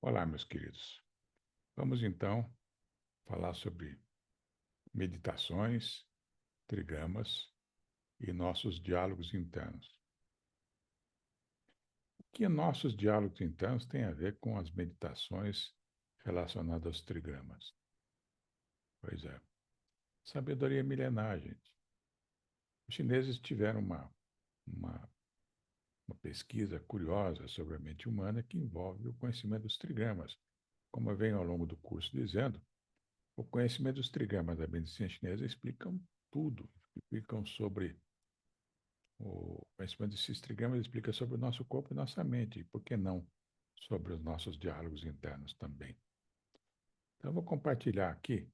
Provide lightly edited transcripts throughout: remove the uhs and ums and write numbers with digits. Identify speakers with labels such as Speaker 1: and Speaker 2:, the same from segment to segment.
Speaker 1: Olá, meus queridos. Vamos então falar sobre meditações, trigramas e nossos diálogos internos. O que nossos diálogos internos têm a ver com as meditações relacionadas aos trigramas? Pois é, sabedoria milenar, gente. Os chineses tiveram uma, uma pesquisa curiosa sobre a mente humana que envolve o conhecimento dos trigramas. Como eu venho ao longo do curso dizendo, o conhecimento dos trigramas da medicina chinesa explicam tudo, explicam sobre o conhecimento desses trigramas, explica sobre o nosso corpo e nossa mente, e por que não sobre os nossos diálogos internos também. Então, eu vou compartilhar aqui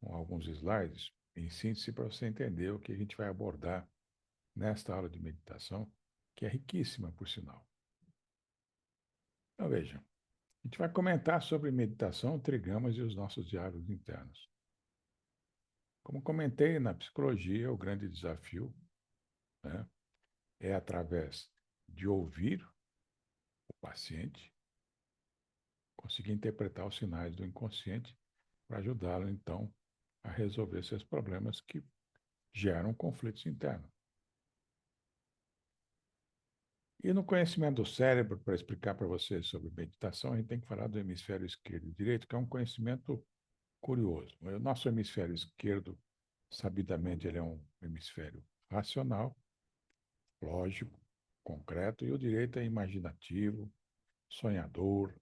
Speaker 1: com alguns slides, em síntese, para você entender o que a gente vai abordar nesta aula de meditação, que é riquíssima, por sinal. Então, veja, a gente vai comentar sobre meditação, trigramas e os nossos diálogos internos. Como comentei na psicologia, o grande desafio, né, é através de ouvir o paciente, conseguir interpretar os sinais do inconsciente para ajudá-lo, então, a resolver seus problemas que geram conflitos internos. E no conhecimento do cérebro, para explicar para vocês sobre meditação, a gente tem que falar do hemisfério esquerdo e direito, que é um conhecimento curioso. O nosso hemisfério esquerdo, sabidamente, ele é um hemisfério racional, lógico, concreto, e o direito é imaginativo, sonhador.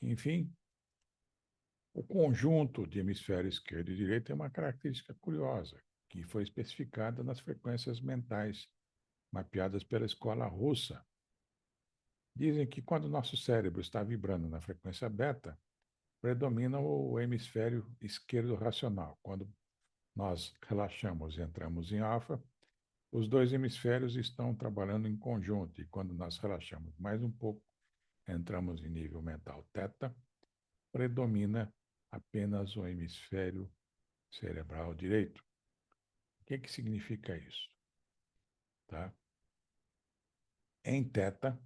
Speaker 1: Enfim, o conjunto de hemisfério esquerdo e direito tem uma característica curiosa, que foi especificada nas frequências mentais mapeadas pela escola russa. Dizem que quando o nosso cérebro está vibrando na frequência beta, predomina o hemisfério esquerdo racional. Quando nós relaxamos e entramos em alfa, os dois hemisférios estão trabalhando em conjunto, e quando nós relaxamos mais um pouco, entramos em nível mental teta, predomina apenas o hemisfério cerebral direito. O que significa isso? Tá? Em teta,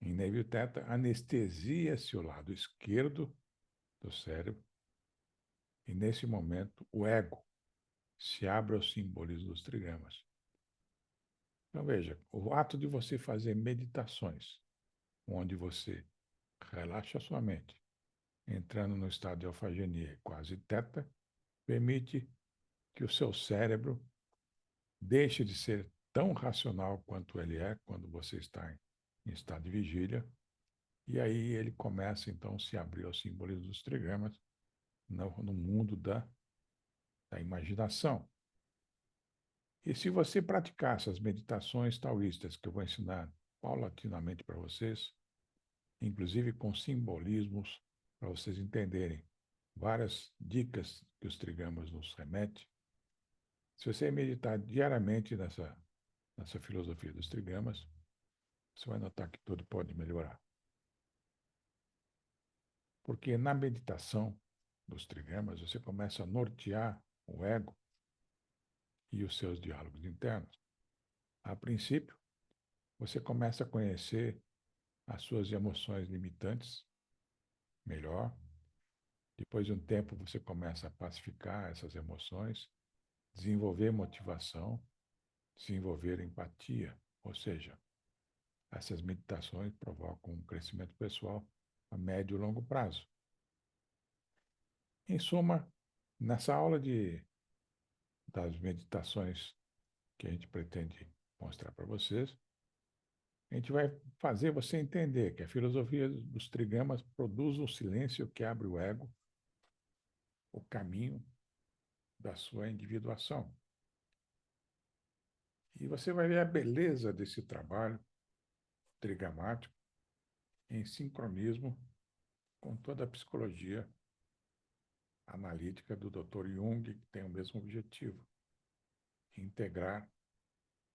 Speaker 1: em nível teta, anestesia-se o lado esquerdo do cérebro e, nesse momento, o ego se abre aos simbolismos dos trigramas. Então, veja, o ato de você fazer meditações, onde você relaxa a sua mente, entrando no estado de alfagenia, quase teta, permite que o seu cérebro deixe de ser tão racional quanto ele é quando você está em estado de vigília, e aí ele começa, então, a se abrir aos simbolismos dos trigramas no mundo da imaginação. E se você praticar essas meditações taoístas que eu vou ensinar paulatinamente para vocês, inclusive com simbolismos, para vocês entenderem várias dicas que os trigramas nos remetem, se você meditar diariamente nessa filosofia dos trigramas, você vai notar que tudo pode melhorar. Porque na meditação dos trigramas, você começa a nortear o ego e os seus diálogos internos. A princípio, você começa a conhecer as suas emoções limitantes melhor. Depois de um tempo, você começa a pacificar essas emoções, desenvolver motivação, desenvolver empatia. Ou seja, essas meditações provocam um crescimento pessoal a médio e longo prazo. Em suma, nessa aula das meditações que a gente pretende mostrar para vocês, a gente vai fazer você entender que a filosofia dos trigramas produz um silêncio que abre o ego, o caminho da sua individuação. E você vai ver a beleza desse trabalho trigramático em sincronismo com toda a psicologia analítica do Dr. Jung, que tem o mesmo objetivo: integrar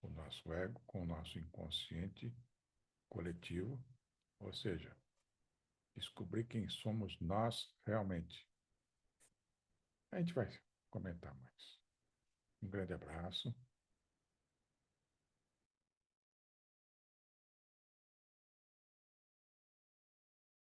Speaker 1: o nosso ego com o nosso inconsciente coletivo, ou seja, descobrir quem somos nós realmente. A gente vai comentar mais. Um grande abraço.